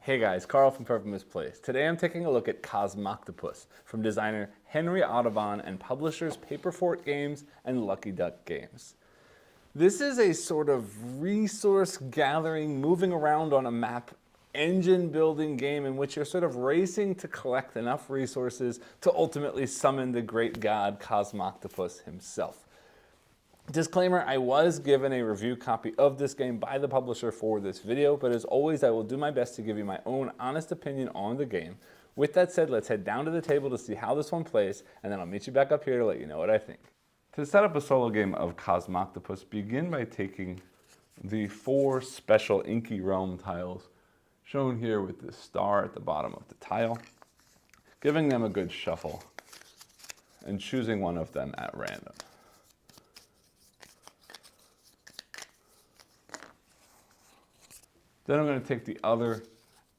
Hey guys, Carl from Moose Plays. Today I'm taking a look at Cosmoctopus from designer Henry Audubon and publishers Paperfort Games and Lucky Duck Games. This is a sort of resource gathering, moving around on a map, engine building game in which you're sort of racing to collect enough resources to ultimately summon the great god Cosmoctopus himself. Disclaimer, I was given a review copy of this game by the publisher for this video, but as always, I will do my best to give you my own honest opinion on the game. With that said, let's head down to the table to see how this one plays, and then I'll meet you back up here to let you know what I think. To set up a solo game of Cosmoctopus, begin by taking the 4 special Inky Realm tiles, shown here with this star at the bottom of the tile, giving them a good shuffle, and choosing one of them at random. Then I'm going to take the other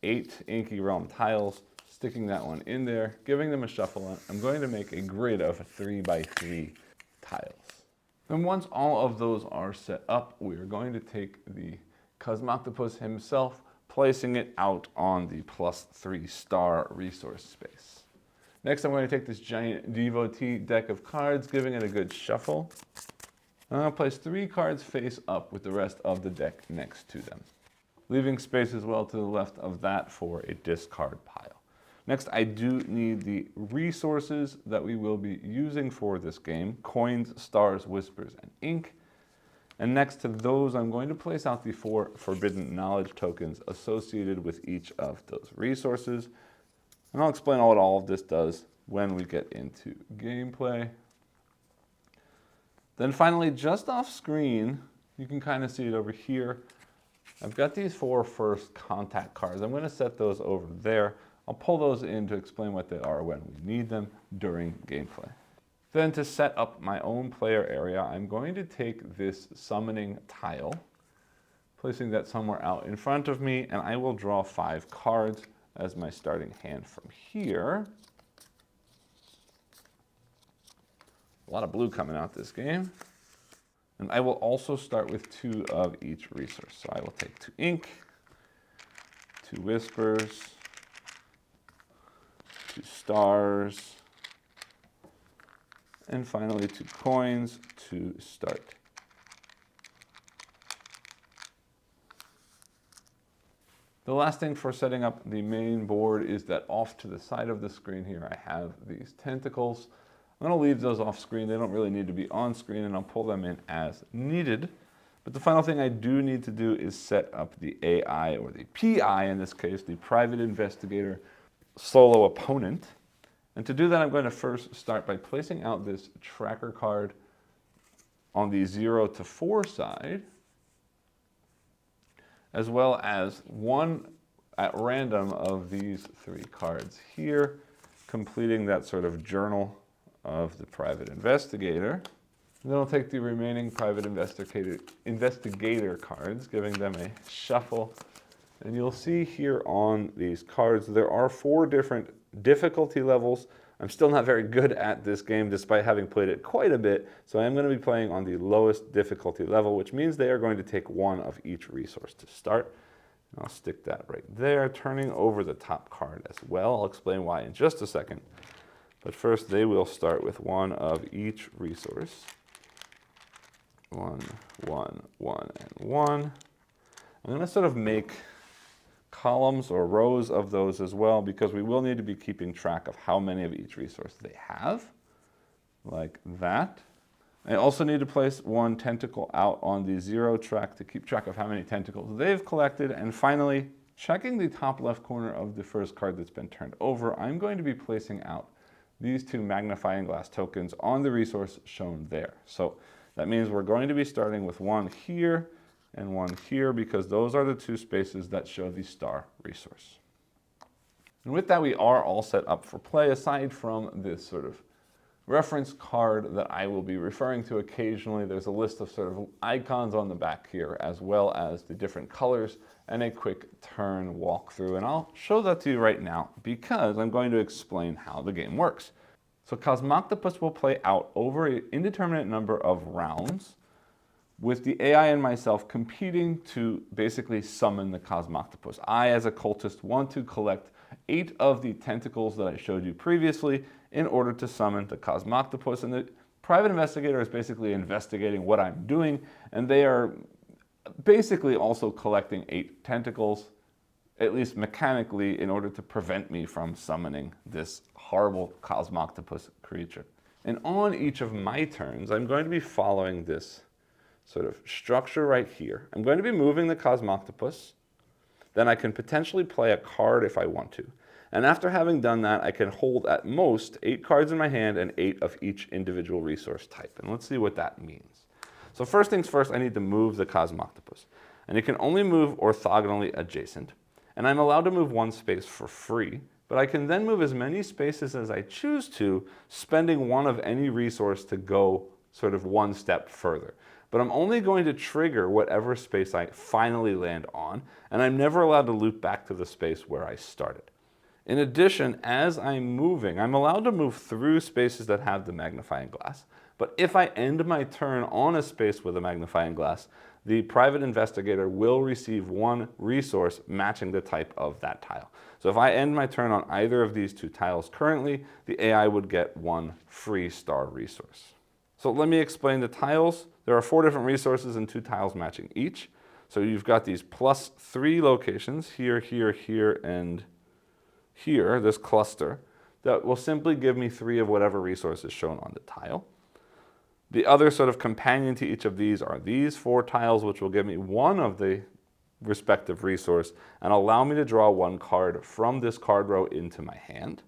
8 Inky Realm tiles, sticking that one in there, giving them a shuffle. I'm going to make a grid of 3 by 3 tiles. Then once all of those are set up, we are going to take the Cosmoctopus himself, placing it out on the +3 star resource space. Next, I'm going to take this giant devotee deck of cards, giving it a good shuffle. I'm going to place 3 cards face up with the rest of the deck next to them, leaving space as well to the left of that for a discard pile. Next, I do need the resources that we will be using for this game: coins, stars, whispers, and ink. And next to those, I'm going to place out the 4 forbidden knowledge tokens associated with each of those resources. And I'll explain what all of this does when we get into gameplay. Then finally, just off screen, you can kind of see it over here, I've got these 4 first contact cards. I'm going to set those over there. I'll pull those in to explain what they are when we need them during gameplay. Then to set up my own player area, I'm going to take this summoning tile, placing that somewhere out in front of me, and I will draw 5 cards as my starting hand from here. A lot of blue coming out this game. And I will also start with 2 of each resource. So I will take 2 ink, 2 whispers, 2 stars, and finally 2 coins to start. The last thing for setting up the main board is that off to the side of the screen here, I have these tentacles. I'm going to leave those off screen. They don't really need to be on screen, and I'll pull them in as needed. But the final thing I do need to do is set up the AI, or the PI in this case, the private investigator solo opponent. And to do that, I'm going to first start by placing out this tracker card on the 0 to 4 side, as well as 1 at random of these 3 cards here, completing that sort of journal of the private investigator. And then I'll take the remaining private investigator cards, giving them a shuffle. And you'll see here on these cards, there are 4 different difficulty levels. I'm still not very good at this game, despite having played it quite a bit. So I am going to be playing on the lowest difficulty level, which means they are going to take 1 of each resource to start. And I'll stick that right there, turning over the top card as well. I'll explain why in just a second. But first, they will start with 1 of each resource. 1, 1, 1, and 1. I'm going to sort of make columns or rows of those as well, because we will need to be keeping track of how many of each resource they have, like that. I also need to place 1 tentacle out on the 0 track to keep track of how many tentacles they've collected. And finally, checking the top left corner of the first card that's been turned over, I'm going to be placing out these 2 magnifying glass tokens on the resource shown there. So that means we're going to be starting with 1 here and 1 here, because those are the 2 spaces that show the star resource. And with that, we are all set up for play, aside from this sort of reference card that I will be referring to occasionally. There's a list of sort of icons on the back here, as well as the different colors and a quick turn walkthrough. And I'll show that to you right now, because I'm going to explain how the game works. So Cosmoctopus will play out over an indeterminate number of rounds, with the AI and myself competing to basically summon the Cosmoctopus. I, as a cultist, want to collect 8 of the tentacles that I showed you previously in order to summon the Cosmoctopus. And the private investigator is basically investigating what I'm doing, and they are basically also collecting 8 tentacles, at least mechanically, in order to prevent me from summoning this horrible Cosmoctopus creature. And on each of my turns, I'm going to be following this sort of structure right here. I'm going to be moving the Cosmoctopus. Then I can potentially play a card if I want to. And after having done that, I can hold at most 8 cards in my hand and 8 of each individual resource type. And let's see what that means. So first things first, I need to move the Cosmoctopus. And it can only move orthogonally adjacent. And I'm allowed to move 1 space for free. But I can then move as many spaces as I choose to, spending 1 of any resource to go sort of 1 step further. But I'm only going to trigger whatever space I finally land on, and I'm never allowed to loop back to the space where I started. In addition, as I'm moving, I'm allowed to move through spaces that have the magnifying glass. But if I end my turn on a space with a magnifying glass, the private investigator will receive 1 resource matching the type of that tile. So if I end my turn on either of these 2 tiles currently, the AI would get 1 free star resource. So let me explain the tiles. There are 4 different resources and 2 tiles matching each. So you've got these +3 locations, here, here, here, and here, this cluster, that will simply give me 3 of whatever resource is shown on the tile. The other sort of companion to each of these are these 4 tiles, which will give me 1 of the respective resource and allow me to draw 1 card from this card row into my hand.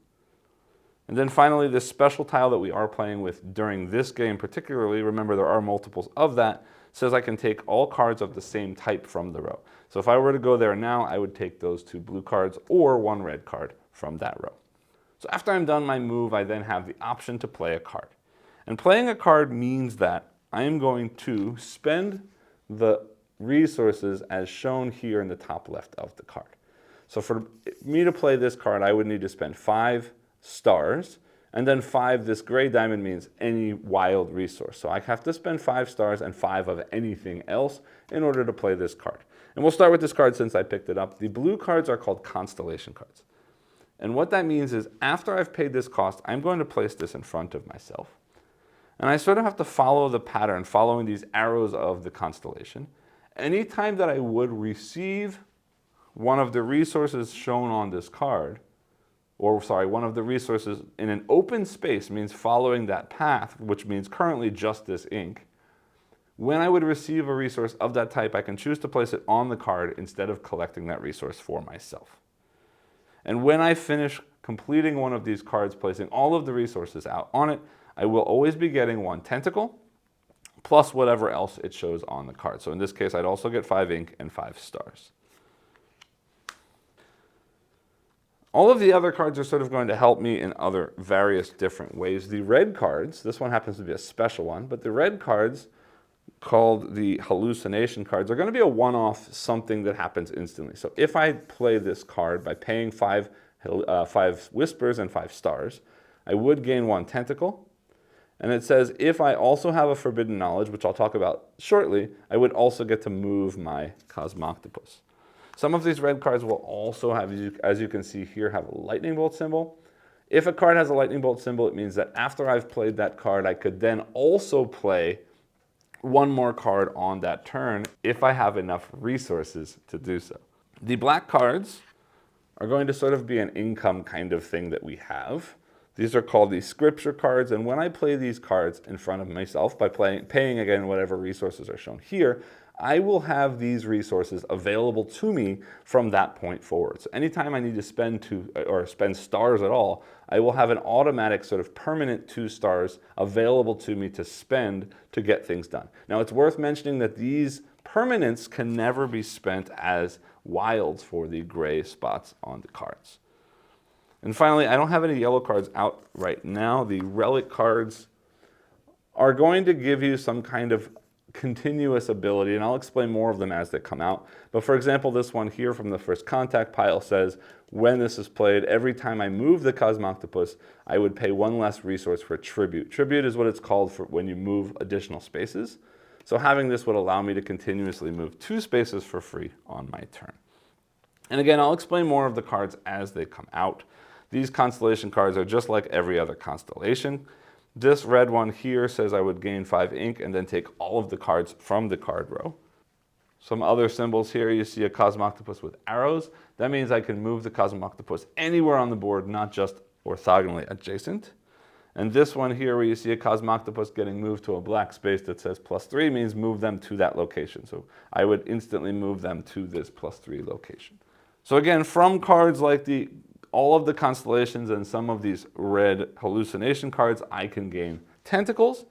And then finally, this special tile that we are playing with during this game particularly, remember there are multiples of that, says I can take all cards of the same type from the row. So if I were to go there now, I would take those 2 blue cards or 1 red card from that row. So after I'm done my move, I then have the option to play a card. And playing a card means that I am going to spend the resources as shown here in the top left of the card. So for me to play this card, I would need to spend 5 stars, and then 5, this gray diamond means any wild resource. So I have to spend 5 stars and 5 of anything else in order to play this card. And we'll start with this card since I picked it up. The blue cards are called constellation cards. And what that means is after I've paid this cost, I'm going to place this in front of myself. And I sort of have to follow the pattern, following these arrows of the constellation. Anytime that I would receive one of the resources shown on this card, one of the resources in an open space means following that path, which means currently just this ink. When I would receive a resource of that type, I can choose to place it on the card instead of collecting that resource for myself. And when I finish completing one of these cards, placing all of the resources out on it, I will always be getting 1 tentacle plus whatever else it shows on the card. So in this case, I'd also get 5 ink and 5 stars. All of the other cards are sort of going to help me in other various different ways. The red cards, this one happens to be a special one, but the red cards, called the hallucination cards, are going to be a one-off, something that happens instantly. So if I play this card by paying 5 whispers and 5 stars, I would gain 1 tentacle. And it says if I also have a forbidden knowledge, which I'll talk about shortly, I would also get to move my Cosmoctopus. Some of these red cards will also have, as you can see here, have a lightning bolt symbol. If a card has a lightning bolt symbol, it means that after I've played that card, I could then also play 1 more card on that turn if I have enough resources to do so. The black cards are going to sort of be an income kind of thing that we have. These are called the scripture cards, and when I play these cards in front of myself by paying again whatever resources are shown here, I will have these resources available to me from that point forward. So anytime I need to spend stars at all, I will have an automatic sort of permanent 2 stars available to me to spend to get things done. Now it's worth mentioning that these permanents can never be spent as wilds for the gray spots on the cards. And finally, I don't have any yellow cards out right now. The relic cards are going to give you some kind of continuous ability, and I'll explain more of them as they come out. But for example, this one here from the first contact pile says, when this is played, every time I move the Cosmoctopus, I would pay 1 less resource for tribute. Tribute is what it's called for when you move additional spaces. So having this would allow me to continuously move 2 spaces for free on my turn. And again, I'll explain more of the cards as they come out. These constellation cards are just like every other constellation. This red one here says I would gain 5 ink and then take all of the cards from the card row. Some other symbols here, you see a Cosmoctopus with arrows. That means I can move the Cosmoctopus anywhere on the board, not just orthogonally adjacent. And this one here, where you see a Cosmoctopus getting moved to a black space that says +3, means move them to that location. So I would instantly move them to this +3 location. So again, from cards like all of the constellations and some of these red hallucination cards, I can gain tentacles.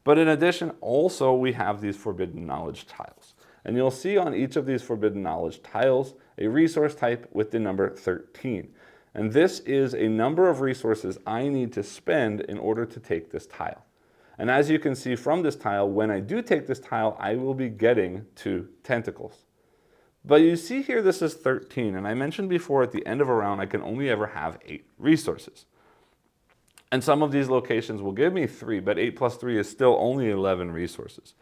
But in addition, also we have these forbidden knowledge tiles. And you'll see on each of these forbidden knowledge tiles a resource type with the number 13. And this is a number of resources I need to spend in order to take this tile. And as you can see from this tile, when I do take this tile, I will be getting 2 tentacles. But you see here this is 13, and I mentioned before at the end of a round I can only ever have 8 resources. And some of these locations will give me 3, but 8 plus 3 is still only 11 resources.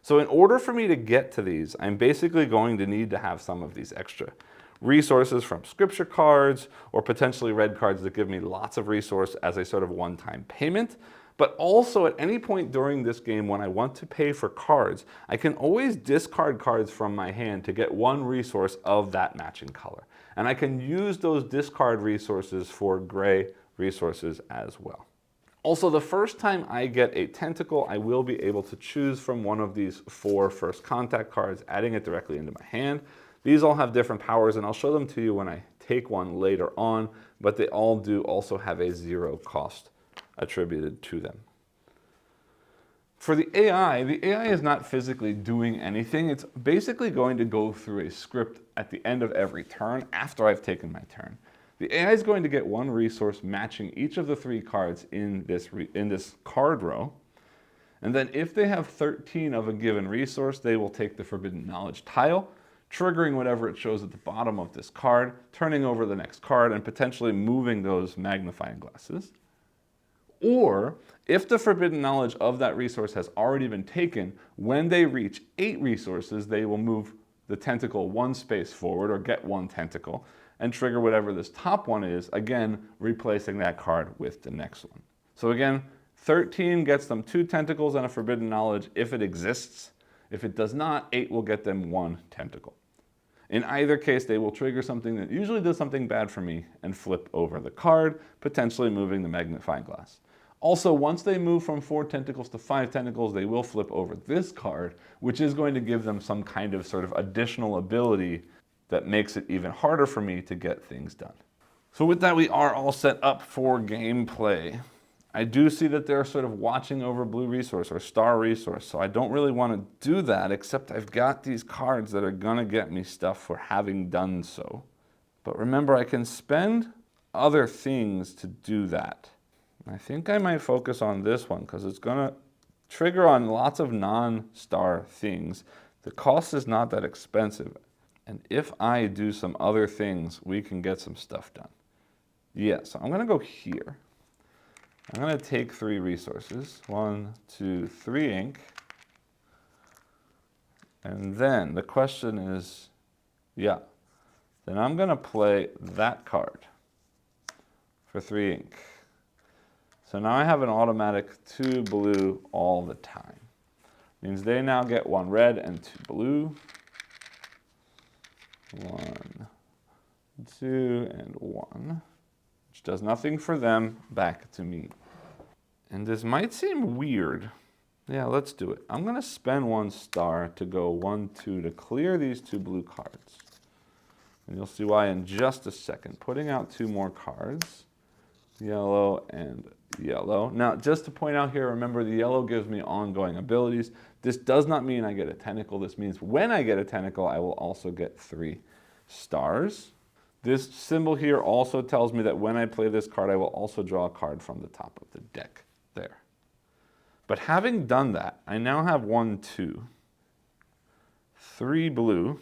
So in order for me to get to these, I'm basically going to need to have some of these extra resources from scripture cards or potentially red cards that give me lots of resource as a sort of one-time payment. But also at any point during this game when I want to pay for cards, I can always discard cards from my hand to get 1 resource of that matching color. And I can use those discard resources for gray resources as well. Also, the first time I get a tentacle, I will be able to choose from one of these 4 first contact cards, adding it directly into my hand. These all have different powers, and I'll show them to you when I take one later on, but they all do also have a 0 cost attributed to them. For the AI is not physically doing anything. It's basically going to go through a script at the end of every turn after I've taken my turn. The AI is going to get 1 resource matching each of the 3 cards in this card row. And then if they have 13 of a given resource, they will take the forbidden knowledge tile, triggering whatever it shows at the bottom of this card, turning over the next card, and potentially moving those magnifying glasses. Or if the forbidden knowledge of that resource has already been taken, when they reach 8 resources, they will move the tentacle 1 space forward or get 1 tentacle and trigger whatever this top one is, again, replacing that card with the next one. So again, 13 gets them 2 tentacles and a forbidden knowledge if it exists. If it does not, 8 will get them 1 tentacle. In either case, they will trigger something that usually does something bad for me and flip over the card, potentially moving the magnifying glass. Also, once they move from 4 tentacles to 5 tentacles, they will flip over this card, which is going to give them some kind of sort of additional ability that makes it even harder for me to get things done. So with that, we are all set up for gameplay. I do see that they're sort of watching over blue resource or star resource, so I don't really want to do that, except I've got these cards that are gonna get me stuff for having done so. But remember, I can spend other things to do that. I think I might focus on this one because it's gonna trigger on lots of non-star things. The cost is not that expensive. And if I do some other things, we can get some stuff done. Yeah, so I'm gonna go here. I'm gonna take 3 resources, 1, 2, 3 ink. And then the question is, then I'm gonna play that card for 3 ink. So now I have an automatic 2 blue all the time. Means they now get 1 red and 2 blue. 1, 2, and 1, which does nothing for them, back to me. And this might seem weird. Yeah, let's do it. I'm gonna spend 1 star to go 1, 2 to clear these 2 blue cards. And you'll see why in just a second. Putting out 2 more cards, yellow and yellow. Now, just to point out here, remember the yellow gives me ongoing abilities. This does not mean I get a tentacle. This means when I get a tentacle, I will also get 3 stars. This symbol here also tells me that when I play this card, I will also draw a card from the top of the deck there. But having done that, I now have 1, 2, 3 blue,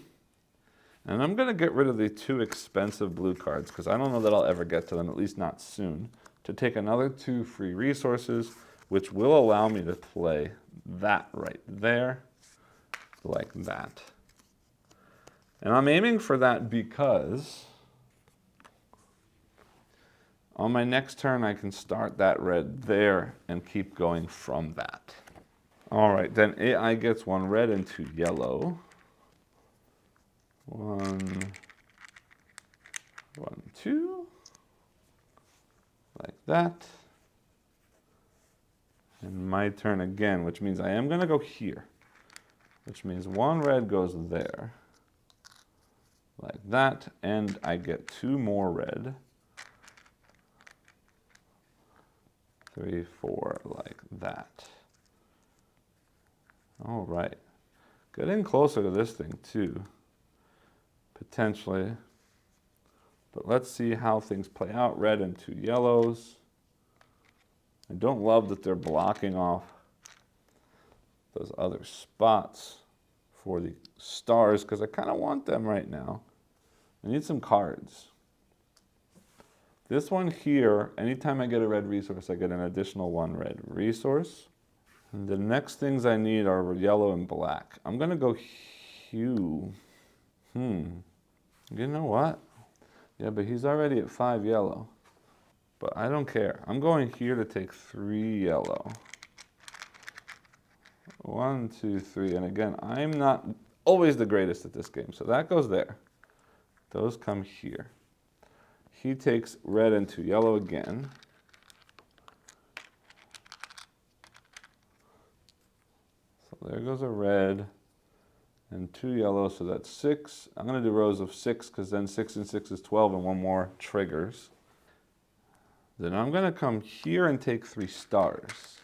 and I'm gonna get rid of the 2 expensive blue cards because I don't know that I'll ever get to them, at least not soon, to take another 2 free resources, which will allow me to play that right there. like that. And I'm aiming for that because on my next turn, I can start that red there and keep going from that. All right, then AI gets 1 red and 2 yellow. 1, 1, 2, like that. And my turn again, which means I am going to go here, which means 1 red goes there, like that, and I get 2 more red. 3, 4, like that. All right. Getting closer to this thing too, potentially. But let's see how things play out. Red and 2 yellows. I don't love that they're blocking off those other spots for the stars because I kind of want them right now. I need some cards. This one here, anytime I get a red resource, I get an additional 1 red resource. And the next things I need are yellow and black. I'm going to go hue. You know what? Yeah, but he's already at 5 yellow. But I don't care. I'm going here to take 3 yellow. 1, 2, 3. And again, I'm not always the greatest at this game. So that goes there. Those come here. He takes red and 2 yellow again. So there goes a red and 2 yellow, so that's 6. I'm going to do rows of 6 because then 6 and 6 is 12 and 1 more triggers. Then I'm going to come here and take 3 stars.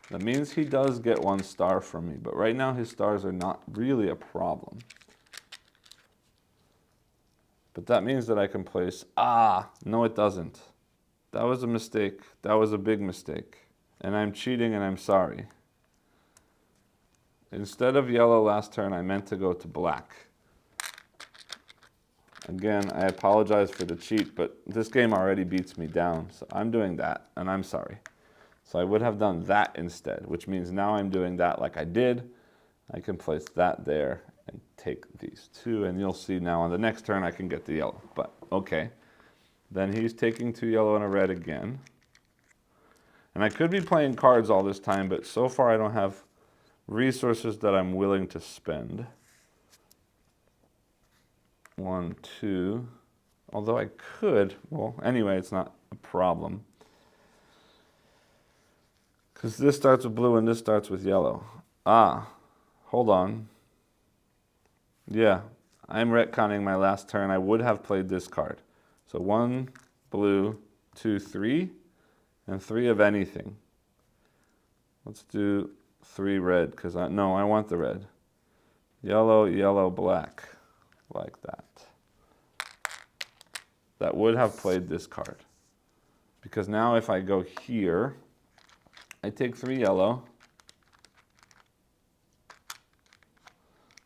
That means he does get 1 star from me, but right now his stars are not really a problem. But that means that I can place, no it doesn't. That was a mistake. That was a big mistake. And I'm cheating and I'm sorry. Instead of yellow last turn, I meant to go to black. Again, I apologize for the cheat, but this game already beats me down. So I'm doing that, and I'm sorry. So I would have done that instead, which means now I'm doing that like I did. I can place that there and take these 2, and you'll see now on the next turn I can get the yellow. But okay. Then he's taking 2 yellow and a red again. And I could be playing cards all this time, but so far I don't have resources that I'm willing to spend. 1, 2. Although I could, well, anyway, it's not a problem. Because this starts with blue and this starts with yellow. Hold on. Yeah, I'm retconning my last turn. I would have played this card. So 1 blue, 2, 3, and 3 of anything. Let's do 3 red, because I want the red. Yellow, yellow, black, like that. That would have played this card. Because now if I go here, I take 3 yellow.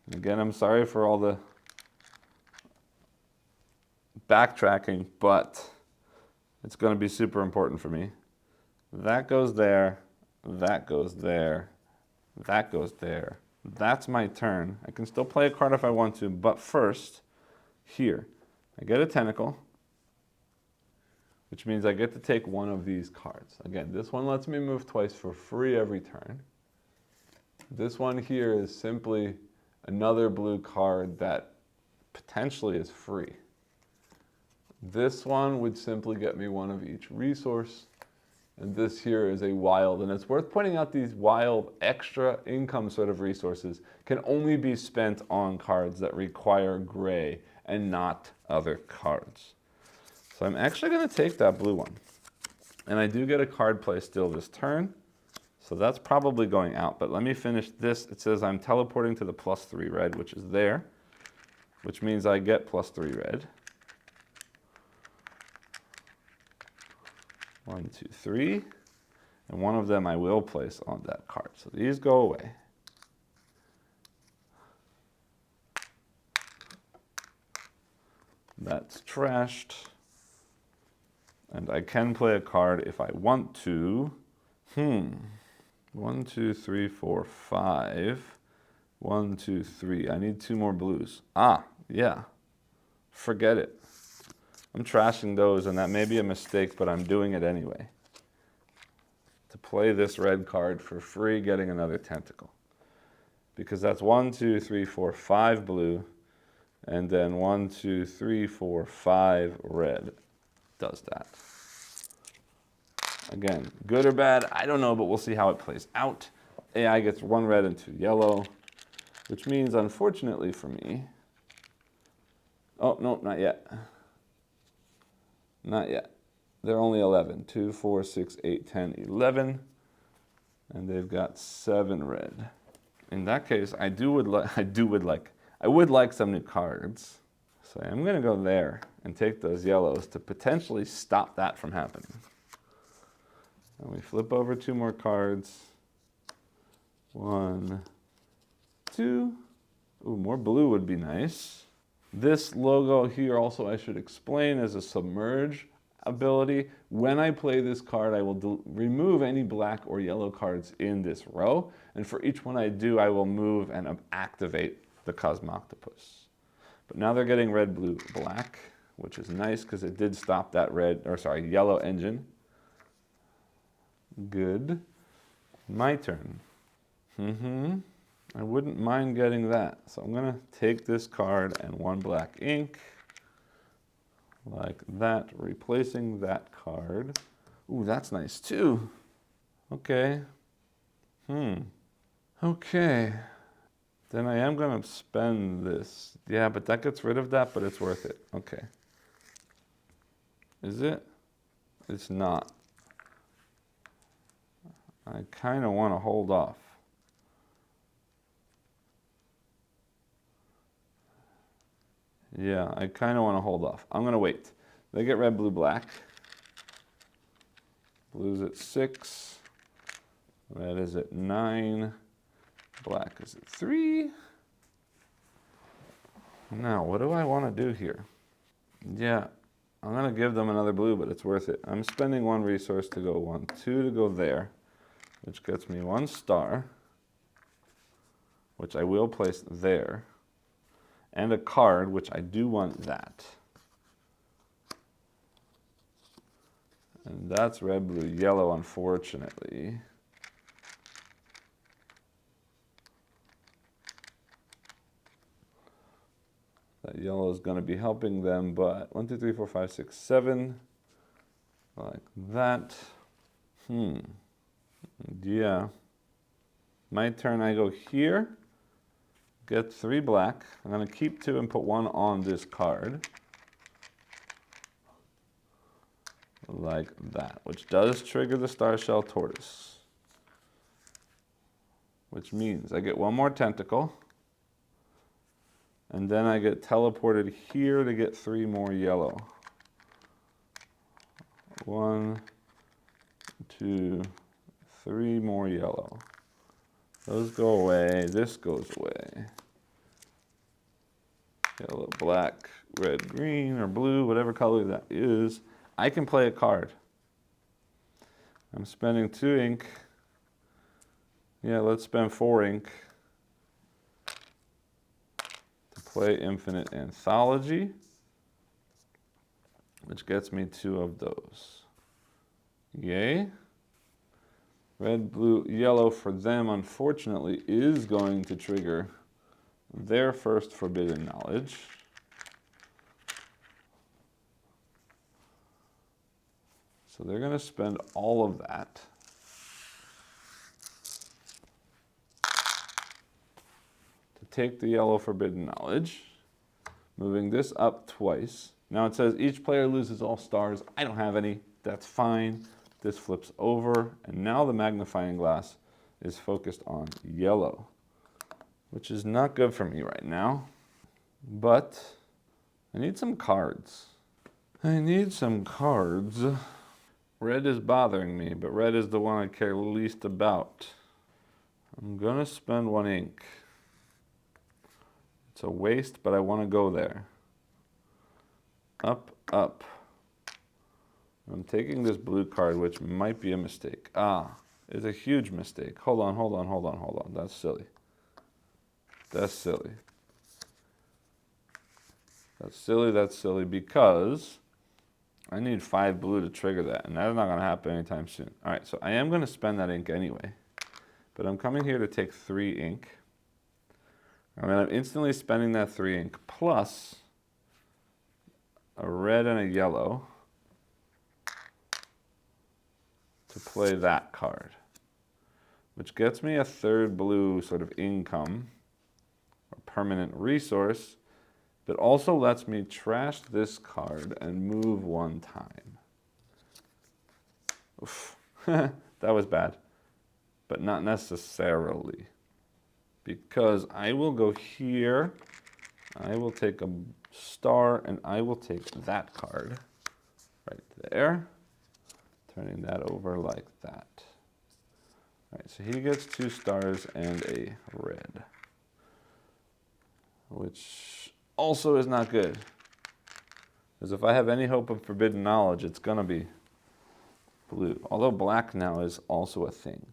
And again, I'm sorry for all the backtracking, but it's going to be super important for me. That goes there, that goes there, that goes there. That's my turn. I can still play a card if I want to, but first, here, I get a tentacle, which means I get to take 1 of these cards. Again, this one lets me move twice for free every turn. This one here is simply another blue card that potentially is free. This one would simply get me 1 of each resource. And this here is a wild, and it's worth pointing out these wild extra income sort of resources can only be spent on cards that require gray and not other cards. So I'm actually going to take that blue one. And I do get a card play still this turn, so that's probably going out. But let me finish this. It says I'm teleporting to the +3 red, which is there, which means I get +3 red. 1, 2, 3, and 1 of them I will place on that card. So these go away. That's trashed. And I can play a card if I want to. 1, 2, 3, 4, 5. 1, 2, 3. I need 2 more blues. Ah, yeah. Forget it. I'm trashing those, and that may be a mistake, but I'm doing it anyway. To play this red card for free, getting another tentacle. Because that's 1, 2, 3, 4, 5 blue, and then 1, 2, 3, 4, 5 red does that. Again, good or bad, I don't know, but we'll see how it plays out. AI gets 1 red and 2 yellow, which means, unfortunately for me, oh, no, not yet. Not yet. They're only 11. 2, 4, 6, 8, 10, 11. And they've got 7 red. In that case, I would like some new cards. So I'm going to go there and take those yellows to potentially stop that from happening. And we flip over 2 more cards. 1, 2. Ooh, more blue would be nice. This logo here also, I should explain, is a submerge ability. When I play this card, I will remove any black or yellow cards in this row. And for each one I do, I will move and activate the Cosmoctopus. But now they're getting red, blue, black, which is nice because it did stop that yellow engine. Good. My turn. I wouldn't mind getting that. So I'm going to take this card and 1 black ink, like that, replacing that card. Ooh, that's nice too. Okay. Okay. Then I am going to spend this. Yeah, but that gets rid of that, but it's worth it. Okay. Is it? It's not. I kind of want to hold off. Yeah, I kind of want to hold off. I'm going to wait. They get red, blue, black. Blue's at 6. Red is at 9. Black is at 3. Now, what do I want to do here? Yeah, I'm going to give them another blue, but it's worth it. I'm spending 1 resource to go 1, 2 to go there, which gets me 1 star, which I will place there, and a card, which I do want that. And that's red, blue, yellow, unfortunately. That yellow is going to be helping them, but 1, 2, 3, 4, 5, 6, 7, like that. Yeah. My turn, I go here, get 3 black. I'm going to keep 2 and put 1 on this card. Like that, which does trigger the star shell tortoise. Which means I get 1 more tentacle. And then I get teleported here to get 3 more yellow. 1, 2, 3 more yellow. Those go away. This goes away. Yellow, black, red, green, or blue, whatever color that is. I can play a card. I'm spending 2 ink. Yeah, let's spend 4 ink to play Infinite Anthology, which gets me 2 of those. Yay. Red, blue, yellow for them, unfortunately, is going to trigger their first forbidden knowledge. So they're going to spend all of that to take the yellow forbidden knowledge, moving this up twice. Now it says each player loses all stars. I don't have any. That's fine. This flips over, and now the magnifying glass is focused on yellow, which is not good for me right now. But I need some cards. I need some cards. Red is bothering me, but red is the one I care least about. I'm gonna spend 1 ink. It's a waste, but I want to go there. Up, up. I'm taking this blue card, which might be a mistake. Ah, it's a huge mistake. Hold on. That's silly. That's silly. That's silly because I need 5 blue to trigger that, and that's not going to happen anytime soon. All right, so I am going to spend that ink anyway, but I'm coming here to take 3 ink. And I'm instantly spending that 3 ink plus a red and a yellow to play that card, which gets me a 3rd blue sort of income, or permanent resource, but also lets me trash this card and move 1 time. Oof. That was bad, but not necessarily, because I will go here, I will take a star, and I will take that card right there, turning that over like that. All right, so he gets 2 stars and a red, which also is not good, because if I have any hope of forbidden knowledge, it's going to be blue, although black now is also a thing.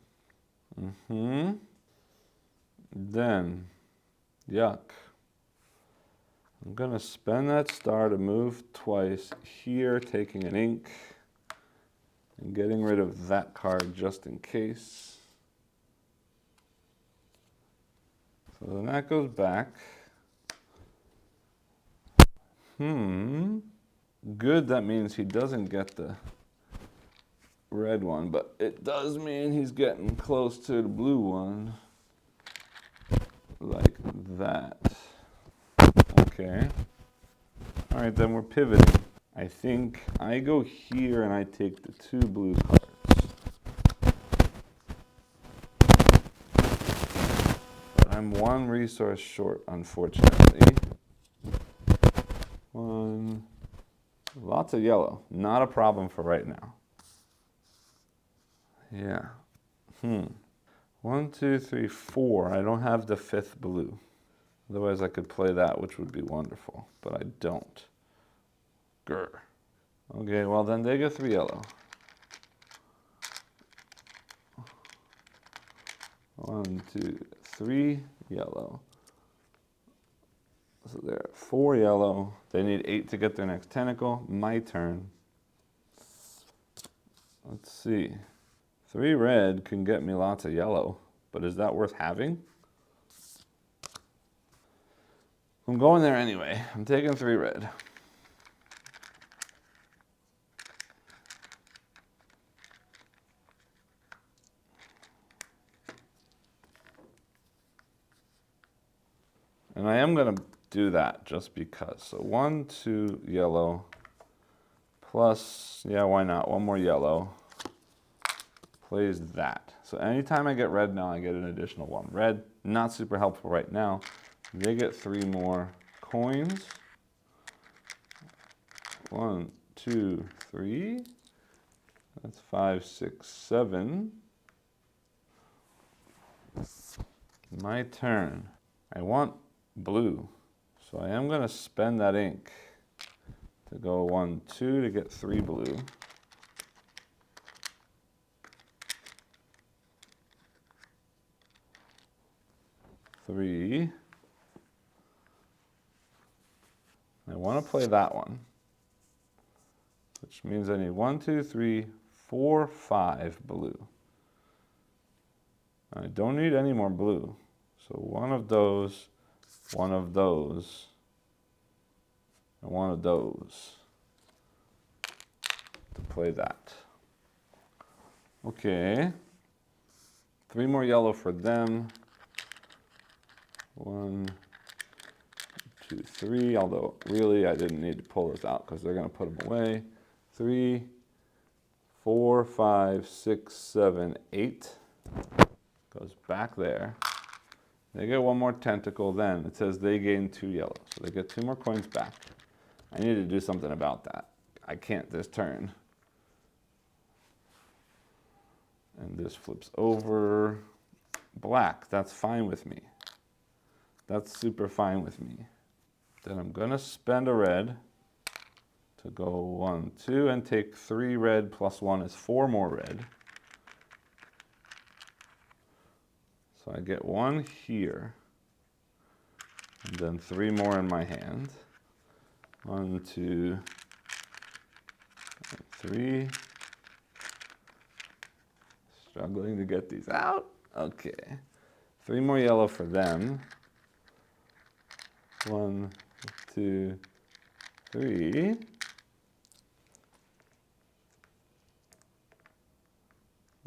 Then, yuck. I'm going to spend that star to move twice here, taking an ink and getting rid of that card just in case. So then that goes back. Good, that means he doesn't get the red one, but it does mean he's getting close to the blue one, like that. Okay. All right, then we're pivoting. I think I go here and I take the 2 blue cards. But I'm 1 resource short, unfortunately. Lots of yellow. Not a problem for right now. Yeah. 1, 2, 3, 4. I don't have the 5th blue. Otherwise I could play that, which would be wonderful, but I don't. Grr. Okay, well then they get 3 yellow. 1, 2, 3 yellow. So they're 4 yellow. They need 8 to get their next tentacle. My turn. Let's see. 3 red can get me lots of yellow, but is that worth having? I'm going there anyway. I'm taking 3 red. And I am going to do that just because. So 1, 2 yellow plus, yeah, why not? 1 more yellow plays that. So anytime I get red now, I get an additional 1 red. Not super helpful right now. They get 3 more coins. 1, 2, 3. That's 5, 6, 7. My turn. I want blue, so I am going to spend that ink to go 1, 2 to get 3 blue. Three. I want to play that one, which means I need 1, 2, 3, 4, 5 blue. I don't need any more blue, so 1 of those, 1 of those, and 1 of those to play that. Okay, 3 more yellow for them. 1, 2, 3, although really I didn't need to pull this out because they're going to put them away. 3, 4, 5, 6, 7, 8. Goes back there. They get 1 more tentacle, then it says they gain 2 yellow. So they get 2 more coins back. I need to do something about that. I can't this turn. And this flips over. Black, that's fine with me. That's super fine with me. Then I'm gonna spend a red to go 1, 2, and take 3 red plus 1 is 4 more red. So I get 1 here. And then 3 more in my hand. 1, 2, 3. Struggling to get these out. Okay. 3 more yellow for them. 1, 2, 3.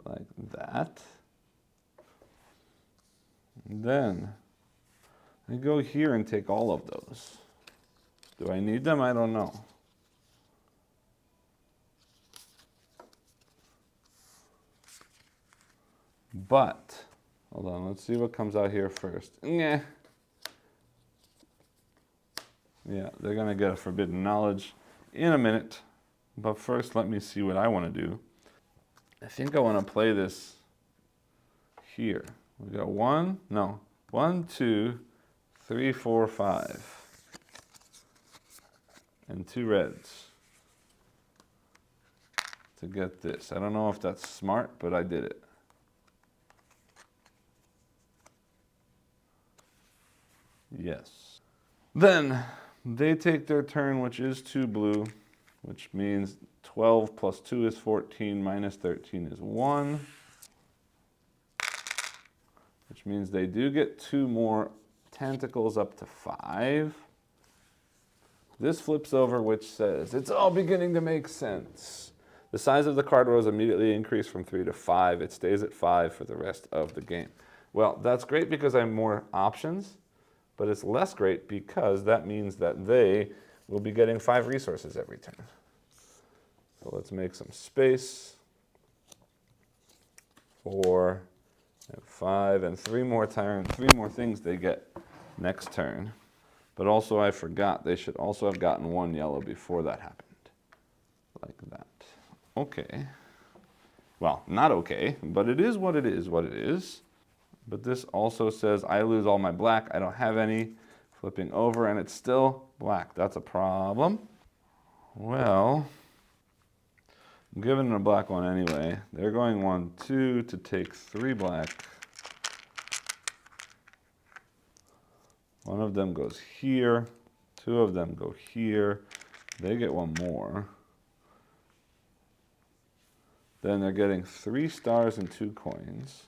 Like that. And then I go here and take all of those. Do I need them? I don't know. But, hold on, let's see what comes out here first. Yeah, they're going to get a forbidden knowledge in a minute. But first, let me see what I want to do. I think I want to play this here. We got 1, 2, 3, 4, 5. And 2 reds to get this. I don't know if that's smart, but I did it. Yes. Then they take their turn, which is 2 blue, which means 12 plus 2 is 14, minus 13 is 1. Which means they do get 2 more tentacles up to 5. This flips over, which says, it's all beginning to make sense. The size of the card rows immediately increased from 3 to 5. It stays at 5 for the rest of the game. Well, that's great because I have more options, but it's less great because that means that they will be getting 5 resources every turn. So let's make some space. 4 and 5 and 3 more things they get next turn. But also I forgot, they should also have gotten 1 yellow before that happened. Like that. Okay. Well, not okay, but it is what it is. But this also says I lose all my black. I don't have any. Flipping over and it's still black. That's a problem. Well, I'm giving them a black one anyway. They're going 1, 2 to take 3 black. One of them goes here. 2 of them go here. They get 1 more. Then they're getting 3 stars and 2 coins.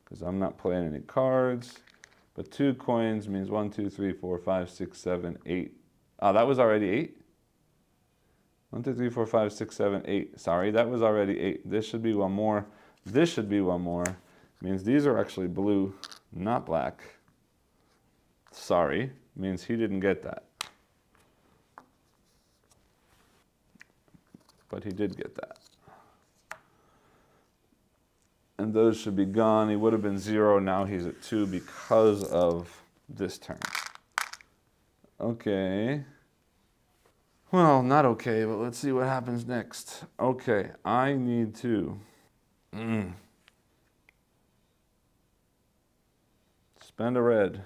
Because I'm not playing any cards. But 2 coins means 1, 2, 3, 4, 5, 6, 7, 8. Oh, that was already 8? 1, 2, 3, 4, 5, 6, 7, 8. Sorry, that was already 8. This should be 1 more. This should be 1 more. Means these are actually blue, not black. Sorry, means he didn't get that. But he did get that. And those should be gone. He would have been 0, now he's at 2 because of this turn. Okay. Well, not okay, but let's see what happens next. Okay, I need to spend a red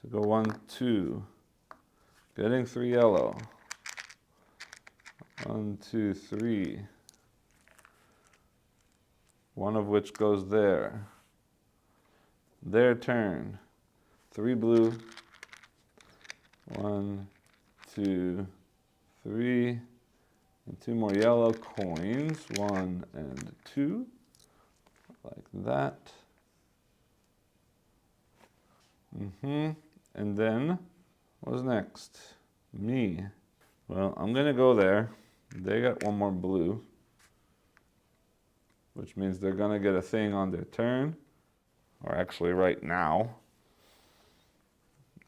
to go 1, 2. Getting 3 yellow. 1, 2, 3. One of which goes there. Their turn. 3 blue. 1, 2, 3. And 2 more yellow coins. 1 and 2. Like that. And then, what's next? Me. Well, I'm going to go there. They got 1 more blue. Which means they're going to get a thing on their turn. Or actually right now.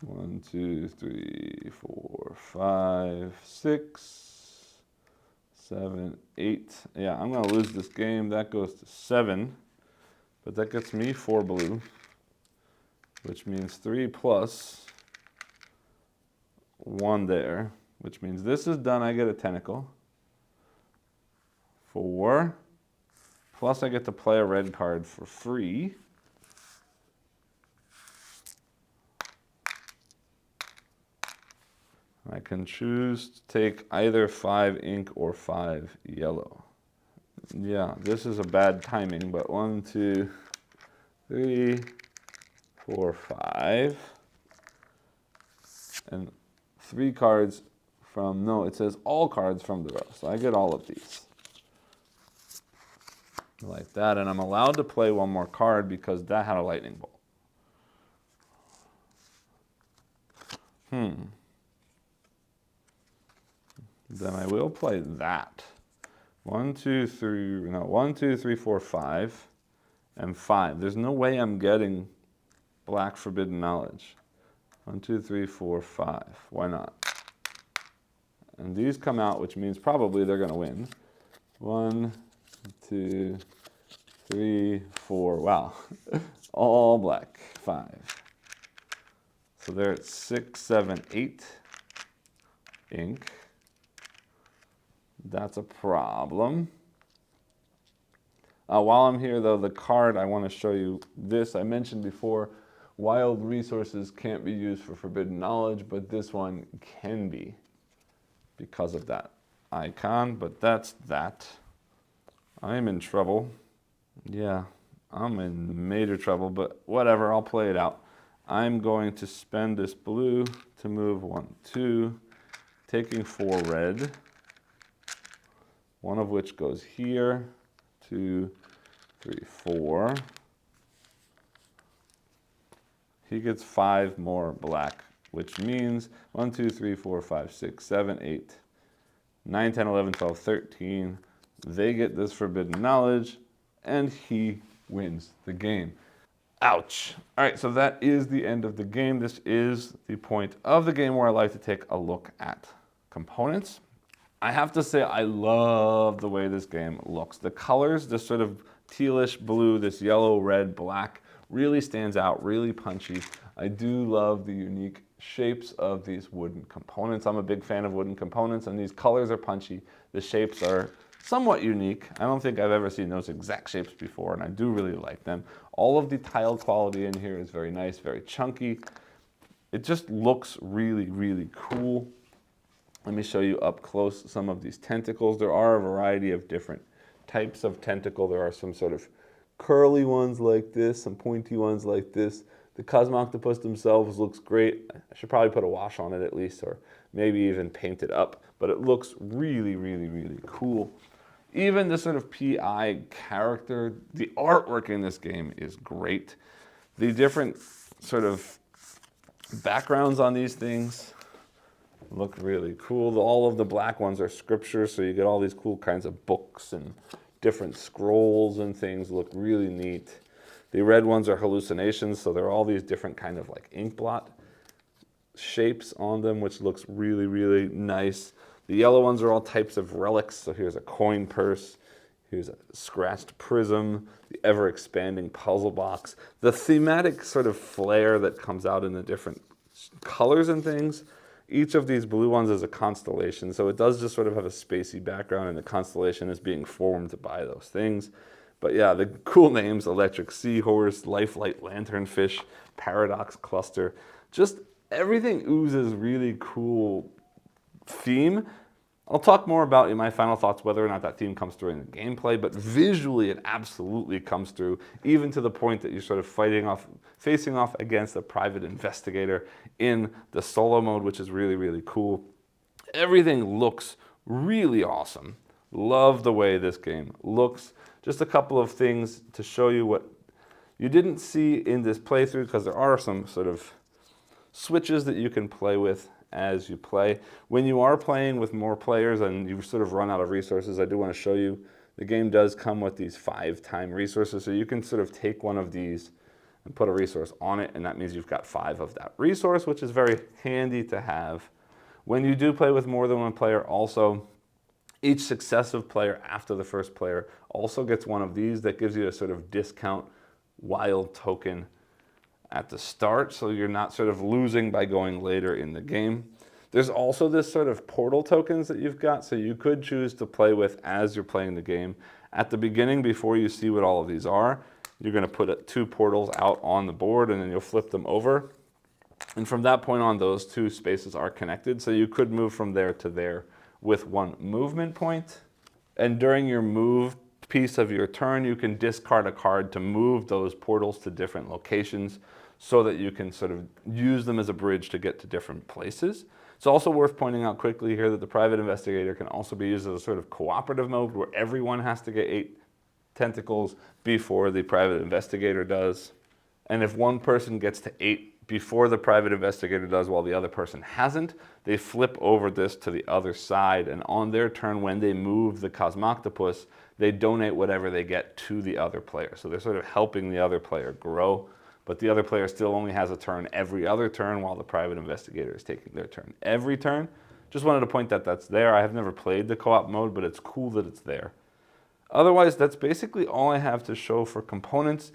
1, 2, 3, 4, 5, 6, 7, 8. Yeah, I'm going to lose this game. That goes to 7. But that gets me 4 blue. Which means 3 plus 1 there. Which means this is done. I get a tentacle. 4. Plus I get to play a red card for free. I can choose to take either 5 ink or 5 yellow. Yeah, this is a bad timing, but 1, 2, 3, 4, 5. And 3 cards from, no, it says all cards from the row. So I get all of these. Like that, and I'm allowed to play one more card because that had a lightning bolt. Then I will play that. 1, 2, 3, 4, 5, and 5. There's no way I'm getting black forbidden knowledge. 1, 2, 3, 4, 5. Why not? And these come out, which means probably they're going to win. 1, 2, 3, 4. Wow. All black. 5. So they're at 6, 7, 8 ink. That's a problem. While I'm here, though, the card, I want to show you this. I mentioned before, wild resources can't be used for forbidden knowledge, but this one can be because of that icon, but that's that. I'm in trouble. Yeah, I'm in major trouble, but whatever, I'll play it out. I'm going to spend this blue to move 1, 2, taking 4 red, one of which goes here, 2, 3, 4. He gets 5 more black, which means 1, 2, 3, 4, 5, 6, 7, 8, 9, 10, 11, 12, 13. They get this forbidden knowledge, and he wins the game. Ouch. All right, so that is the end of the game. This is the point of the game where I like to take a look at components. I have to say I love the way this game looks. The colors, this sort of tealish blue, this yellow, red, black, really stands out, really punchy. I do love the unique shapes of these wooden components. I'm a big fan of wooden components, and these colors are punchy. The shapes are somewhat unique. I don't think I've ever seen those exact shapes before, and I do really like them. All of the tile quality in here is very nice, very chunky. It just looks really, really cool. Let me show you up close some of these tentacles. There are a variety of different types of tentacle. There are some sort of curly ones like this, some pointy ones like this. The Cosmoctopus themselves looks great. I should probably put a wash on it at least, or maybe even paint it up, but it looks really, really, really cool. Even the sort of PI character, the artwork in this game is great. The different sort of backgrounds on these things look really cool. All of the black ones are scripture, so you get all these cool kinds of books and different scrolls and things look really neat. The red ones are hallucinations, so there are all these different kind of like ink blot shapes on them, which looks really, really nice. The yellow ones are all types of relics. So here's a coin purse, here's a scratched prism, the ever-expanding puzzle box. The thematic sort of flair that comes out in the different colors and things. Each of these blue ones is a constellation, so it does just sort of have a spacey background, and the constellation is being formed by those things. But yeah, the cool names, Electric Seahorse, Lifelight Lanternfish, Paradox Cluster, just everything oozes really cool theme. I'll talk more about in my final thoughts whether or not that theme comes through in the gameplay, but visually it absolutely comes through, even to the point that you're sort of facing off against a private investigator in the solo mode, which is really, really cool. Everything looks really awesome. Love the way this game looks. Just a couple of things to show you what you didn't see in this playthrough, because there are some sort of switches that you can play with as you play. When you are playing with more players and you sort of run out of resources, I do want to show you, the game does come with these 5-time resources, so you can sort of take one of these and put a resource on it, and that means you've got 5 of that resource, which is very handy to have. When you do play with more than one player also, each successive player after the first player also gets one of these that gives you a sort of discount wild token at the start, so you're not sort of losing by going later in the game. There's also this sort of portal tokens that you've got, so you could choose to play with as you're playing the game. At the beginning, before you see what all of these are, you're going to put 2 portals out on the board, and then you'll flip them over. And from that point on, those 2 spaces are connected, so you could move from there to there with 1 movement point. And during your move piece of your turn, you can discard a card to move those portals to different locations. so that you can sort of use them as a bridge to get to different places. It's also worth pointing out quickly here that the private investigator can also be used as a sort of cooperative mode where everyone has to get 8 tentacles before the private investigator does. And if one person gets to 8 before the private investigator does while the other person hasn't, they flip over this to the other side, and on their turn, when they move the Cosmoctopus, they donate whatever they get to the other player. So they're sort of helping the other player grow, but the other player still only has a turn every other turn while the private investigator is taking their turn every turn. Just wanted to point that that's there. I have never played the co-op mode, but it's cool that it's there. Otherwise, that's basically all I have to show for components.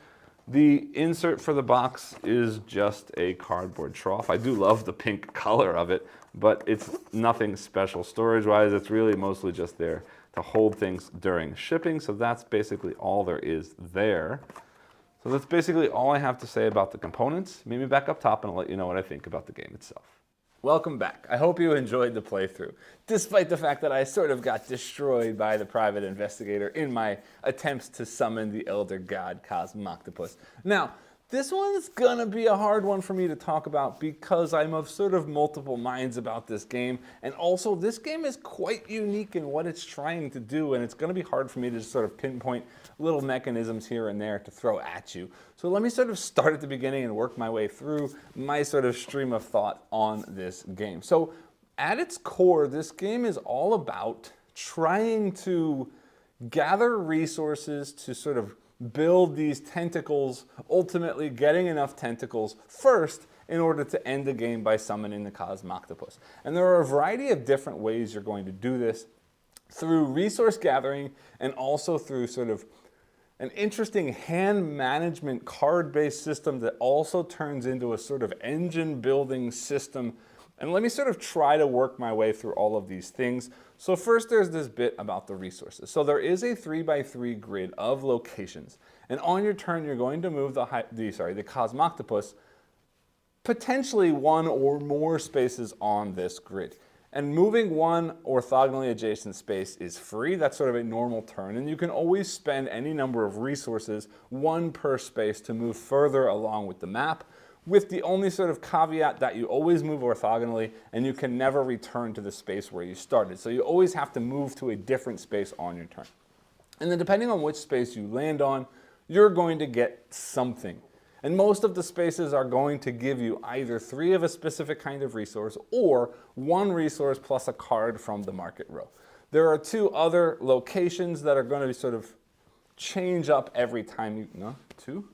The insert for the box is just a cardboard trough. I do love the pink color of it, but it's nothing special storage-wise. It's really mostly just there to hold things during shipping, so that's basically all there is there. So that's basically all I have to say about the components. Meet me back up top and I'll let you know what I think about the game itself. Welcome back. I hope you enjoyed the playthrough, despite the fact that I sort of got destroyed by the private investigator in my attempts to summon the elder god Cosmoctopus. Now, this one's gonna be a hard one for me to talk about because I'm of sort of multiple minds about this game, and also this game is quite unique in what it's trying to do, and it's gonna be hard for me to just sort of pinpoint little mechanisms here and there to throw at you. So let me sort of start at the beginning and work my way through my sort of stream of thought on this game. So at its core, this game is all about trying to gather resources to sort of build these tentacles, ultimately getting enough tentacles first in order to end the game by summoning the Cosmoctopus. And there are a variety of different ways you're going to do this through resource gathering and also through sort of an interesting hand management card-based system that also turns into a sort of engine building system. And let me sort of try to work my way through all of these things. So first there's this bit about the resources. So there is a 3x3 grid of locations. And on your turn, you're going to move the Cosmoctopus potentially one or more spaces on this grid. And moving one orthogonally adjacent space is free. That's sort of a normal turn. And you can always spend any number of resources, one per space, to move further along with the map, with the only sort of caveat that you always move orthogonally and you can never return to the space where you started. So you always have to move to a different space on your turn. And then depending on which space you land on, you're going to get something. And most of the spaces are going to give you either 3 of a specific kind of resource or 1 resource plus a card from the market row. There are 2 other locations that are going to be sort of change up every time you, no, 2?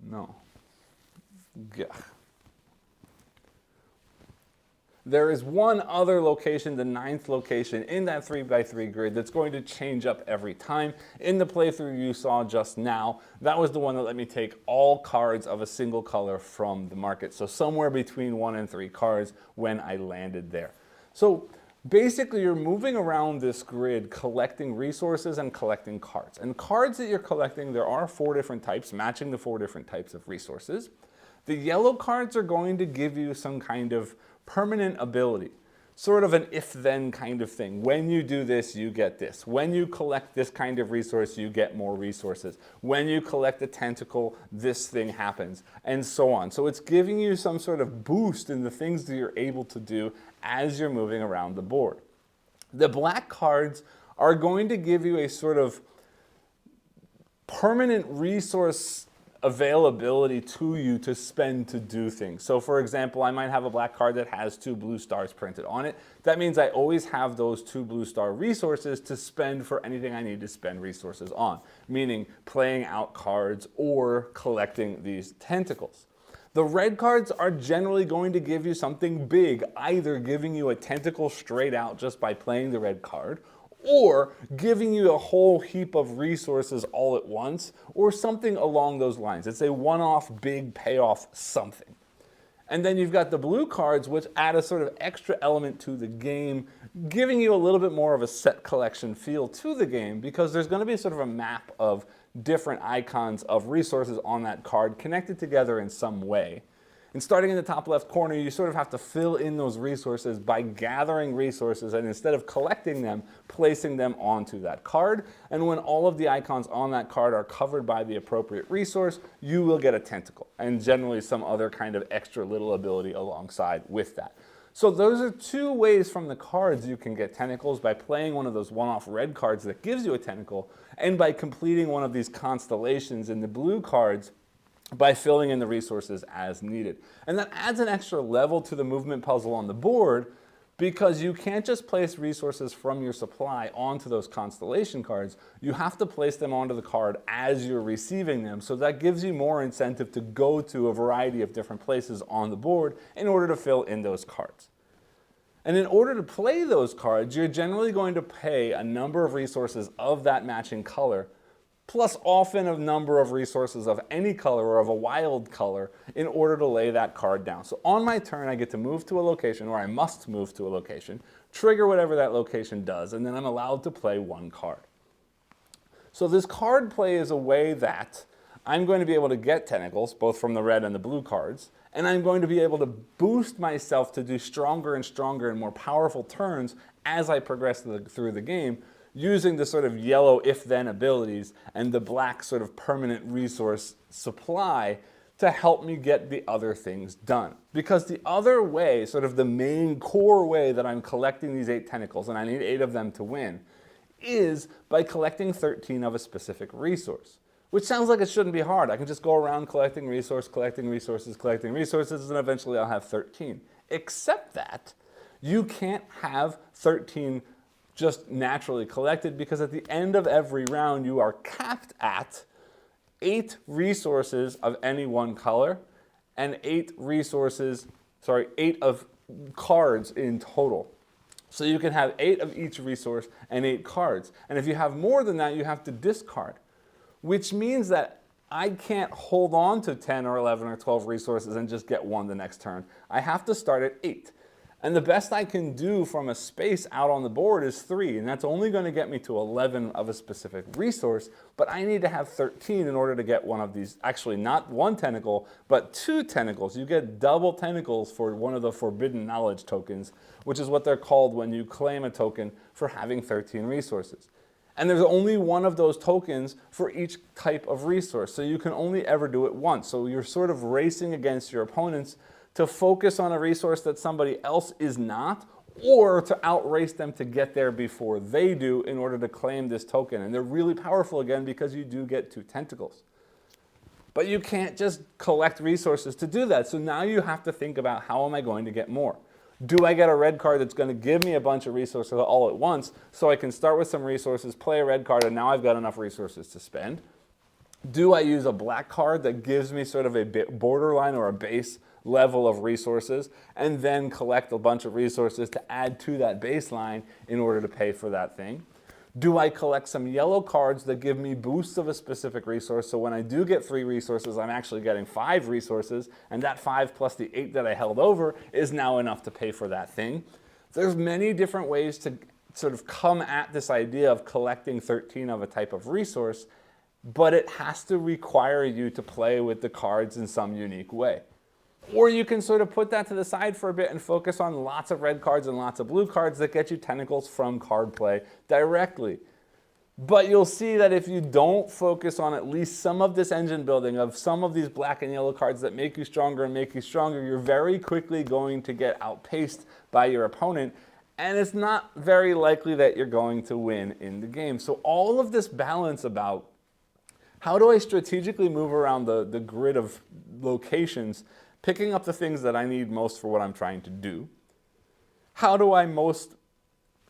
No. Gah. There is one other location, the 9th location in that 3x3 grid that's going to change up every time. In the playthrough you saw just now, that was the one that let me take all cards of a single color from the market. So somewhere between 1 and 3 cards when I landed there. So basically you're moving around this grid collecting resources and collecting cards. And cards that you're collecting, there are 4 different types, matching the 4 different types of resources. The yellow cards are going to give you some kind of permanent ability, sort of an if-then kind of thing. When you do this, you get this. When you collect this kind of resource, you get more resources. When you collect a tentacle, this thing happens, and so on. So it's giving you some sort of boost in the things that you're able to do as you're moving around the board. The black cards are going to give you a sort of permanent resource availability to you to spend to do things. So for example, I might have a black card that has 2 blue stars printed on it. That means I always have those 2 blue star resources to spend for anything I need to spend resources on, meaning playing out cards or collecting these tentacles. The red cards are generally going to give you something big, either giving you a tentacle straight out just by playing the red card, or giving you a whole heap of resources all at once, or something along those lines. It's a one-off, big payoff something. And then you've got the blue cards, which add a sort of extra element to the game, giving you a little bit more of a set collection feel to the game, because there's going to be sort of a map of different icons of resources on that card connected together in some way. And starting in the top left corner, you sort of have to fill in those resources by gathering resources and instead of collecting them, placing them onto that card. And when all of the icons on that card are covered by the appropriate resource, you will get a tentacle and generally some other kind of extra little ability alongside with that. So those are two ways from the cards you can get tentacles, by playing one of those one-off red cards that gives you a tentacle, and by completing one of these constellations in the blue cards by filling in the resources as needed. And that adds an extra level to the movement puzzle on the board, because you can't just place resources from your supply onto those constellation cards. You have to place them onto the card as you're receiving them, so that gives you more incentive to go to a variety of different places on the board in order to fill in those cards. And in order to play those cards, you're generally going to pay a number of resources of that matching color, plus often a number of resources of any color or of a wild color in order to lay that card down. So on my turn, I get to move to a location, or I must move to a location, trigger whatever that location does, and then I'm allowed to play one card. So this card play is a way that I'm going to be able to get tentacles, both from the red and the blue cards, and I'm going to be able to boost myself to do stronger and stronger and more powerful turns as I progress through the game, using the sort of yellow if-then abilities and the black sort of permanent resource supply to help me get the other things done. Because the other way, sort of the main core way that I'm collecting these 8 tentacles, and I need 8 of them to win, is by collecting 13 of a specific resource. Which sounds like it shouldn't be hard. I can just go around collecting resources, and eventually I'll have 13. Except that you can't have 13 just naturally collected, because at the end of every round you are capped at 8 resources of any one color and 8 of cards in total. So you can have 8 of each resource and 8 cards. And if you have more than that, you have to discard, which means that I can't hold on to 10 or 11 or 12 resources and just get one the next turn. I have to start at 8. And the best I can do from a space out on the board is 3, and that's only going to get me to 11 of a specific resource, but I need to have 13 in order to get one of these, actually not 1 tentacle, but 2 tentacles. You get double tentacles for one of the forbidden knowledge tokens, which is what they're called when you claim a token for having 13 resources. And there's only one of those tokens for each type of resource, so you can only ever do it once. So you're sort of racing against your opponents to focus on a resource that somebody else is not, or to outrace them to get there before they do in order to claim this token. And they're really powerful again because you do get 2 tentacles. But you can't just collect resources to do that. So now you have to think about, how am I going to get more? Do I get a red card that's going to give me a bunch of resources all at once, so I can start with some resources, play a red card, and now I've got enough resources to spend? Do I use a black card that gives me sort of a borderline or a base level of resources, and then collect a bunch of resources to add to that baseline in order to pay for that thing? Do I collect some yellow cards that give me boosts of a specific resource, so when I do get 3 resources, I'm actually getting 5 resources, and that 5 plus the 8 that I held over is now enough to pay for that thing? There's many different ways to sort of come at this idea of collecting 13 of a type of resource, but it has to require you to play with the cards in some unique way. Or you can sort of put that to the side for a bit and focus on lots of red cards and lots of blue cards that get you tentacles from card play directly. But you'll see that if you don't focus on at least some of this engine building of some of these black and yellow cards that make you stronger and make you stronger, you're very quickly going to get outpaced by your opponent, and it's not very likely that you're going to win in the game. So all of this balance about how do I strategically move around the grid of locations, picking up the things that I need most for what I'm trying to do? How do I most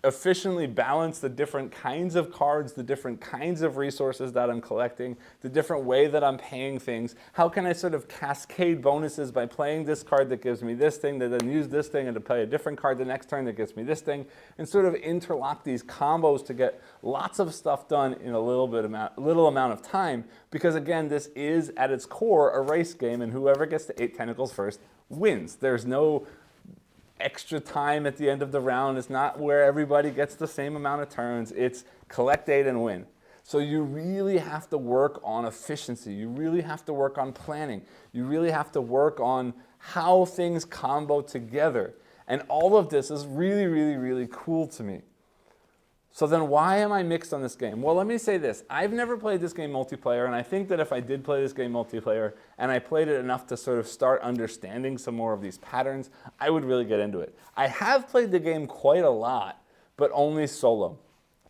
efficiently balance the different kinds of cards, the different kinds of resources that I'm collecting, the different way that I'm paying things? How can I sort of cascade bonuses by playing this card that gives me this thing, that then use this thing and to play a different card the next turn that gets me this thing, and sort of interlock these combos to get lots of stuff done in a little amount of time? Because again, this is at its core a race game, and whoever gets to 8 tentacles first wins. There's no extra time at the end of the round. It's not where everybody gets the same amount of turns. It's collect 8 and win. So you really have to work on efficiency. You really have to work on planning. You really have to work on how things combo together. And all of this is really, really, really cool to me. So then why am I mixed on this game? Well, let me say this. I've never played this game multiplayer, and I think that if I did play this game multiplayer and I played it enough to sort of start understanding some more of these patterns, I would really get into it. I have played the game quite a lot, but only solo.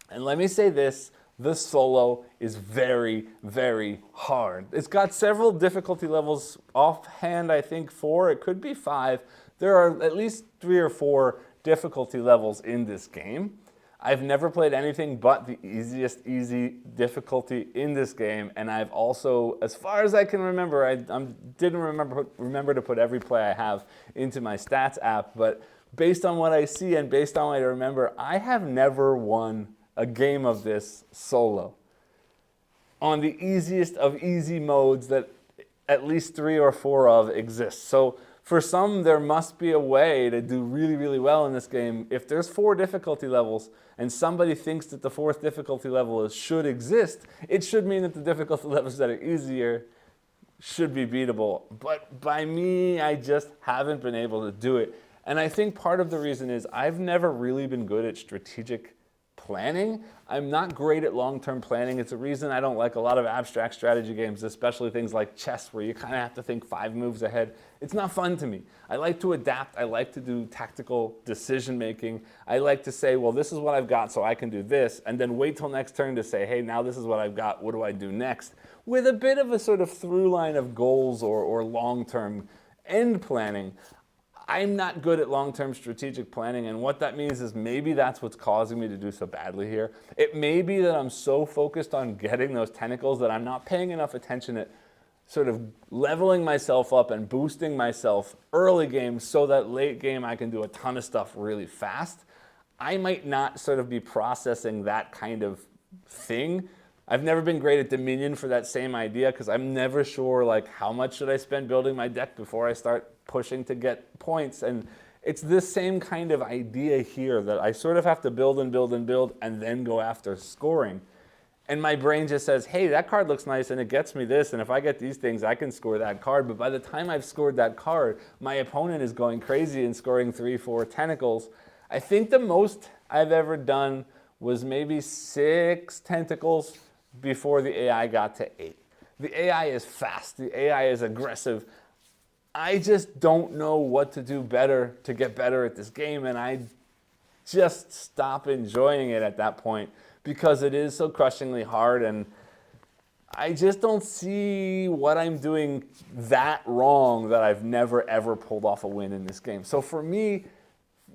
And let me say this, the solo is very, very hard. It's got several difficulty levels offhand, I think 4, it could be 5. There are at least 3 or 4 difficulty levels in this game. I've never played anything but the easiest easy difficulty in this game, and I've also, as far as I can remember, I didn't remember to put every play I have into my stats app, but based on what I see and based on what I remember, I have never won a game of this solo on the easiest of easy modes that at least 3 or 4 of exist. So for some, there must be a way to do really, really well in this game. If there's 4 difficulty levels and somebody thinks that the 4th difficulty level should exist, it should mean that the difficulty levels that are easier should be beatable. But by me, I just haven't been able to do it. And I think part of the reason is I've never really been good at strategic planning. I'm not great at long-term planning. It's a reason I don't like a lot of abstract strategy games, especially things like chess, where you kind of have to think 5 moves ahead. It's not fun to me. I like to adapt. I like to do tactical decision-making. I like to say, well, this is what I've got, so I can do this, and then wait till next turn to say, hey, now this is what I've got. What do I do next? With a bit of a sort of through line of goals or long-term end planning. I'm not good at long-term strategic planning, and what that means is maybe that's what's causing me to do so badly here. It may be that I'm so focused on getting those tentacles that I'm not paying enough attention at sort of leveling myself up and boosting myself early game so that late game I can do a ton of stuff really fast. I might not sort of be processing that kind of thing. I've never been great at Dominion for that same idea because I'm never sure like how much should I spend building my deck before I start pushing to get points. And it's this same kind of idea here that I sort of have to build and build and build and then go after scoring. And my brain just says, hey, that card looks nice and it gets me this, and if I get these things, I can score that card. But by the time I've scored that card, my opponent is going crazy and scoring 3, 4 tentacles. I think the most I've ever done was maybe 6 tentacles before the AI got to 8. The AI is fast, the AI is aggressive. I just don't know what to do better to get better at this game, and I just stop enjoying it at that point because it is so crushingly hard, and I just don't see what I'm doing that wrong that I've never ever pulled off a win in this game. So for me,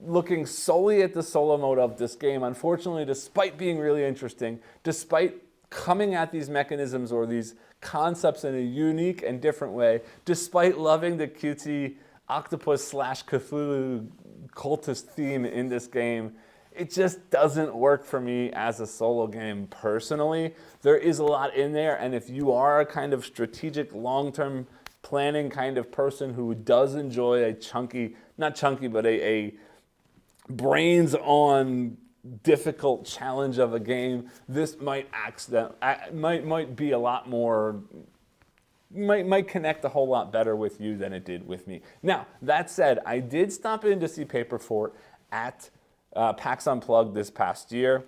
looking solely at the solo mode of this game, unfortunately, despite being really interesting, despite coming at these mechanisms or these concepts in a unique and different way, despite loving the cutesy octopus / Cthulhu cultist theme in this game, it just doesn't work for me as a solo game personally. There is a lot in there, and if you are a kind of strategic, long-term planning kind of person who does enjoy a chunky, not chunky, but a brains-on difficult challenge of a game, this might be a lot more, might connect a whole lot better with you than it did with me. Now, that said, I did stop in to see Paper Fort at PAX Unplugged this past year,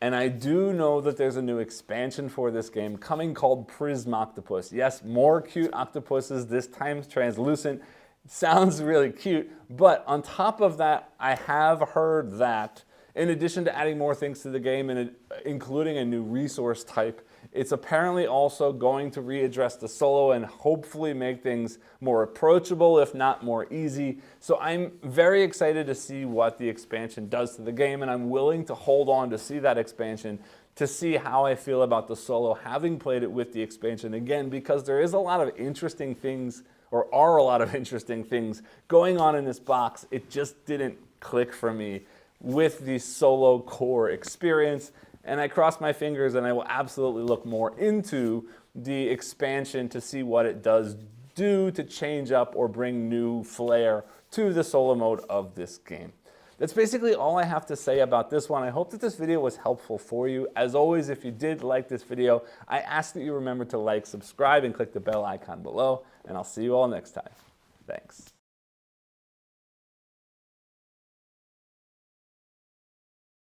and I do know that there's a new expansion for this game coming called Prismoctopus. Yes, more cute octopuses, this time translucent. Sounds really cute, but on top of that, I have heard that in addition to adding more things to the game and including a new resource type, it's apparently also going to readdress the solo and hopefully make things more approachable, if not more easy. So I'm very excited to see what the expansion does to the game, and I'm willing to hold on to see that expansion to see how I feel about the solo, having played it with the expansion again, because there is a lot of interesting things, or are a lot of interesting things going on in this box. It just didn't click for me with the solo core experience, and I cross my fingers and I will absolutely look more into the expansion to see what it does do to change up or bring new flair to the solo mode of this game. That's basically all I have to say about this one. I hope that this video was helpful for you. As always, if you did like this video, I ask that you remember to like, subscribe, and click the bell icon below, and I'll see you all next time. Thanks.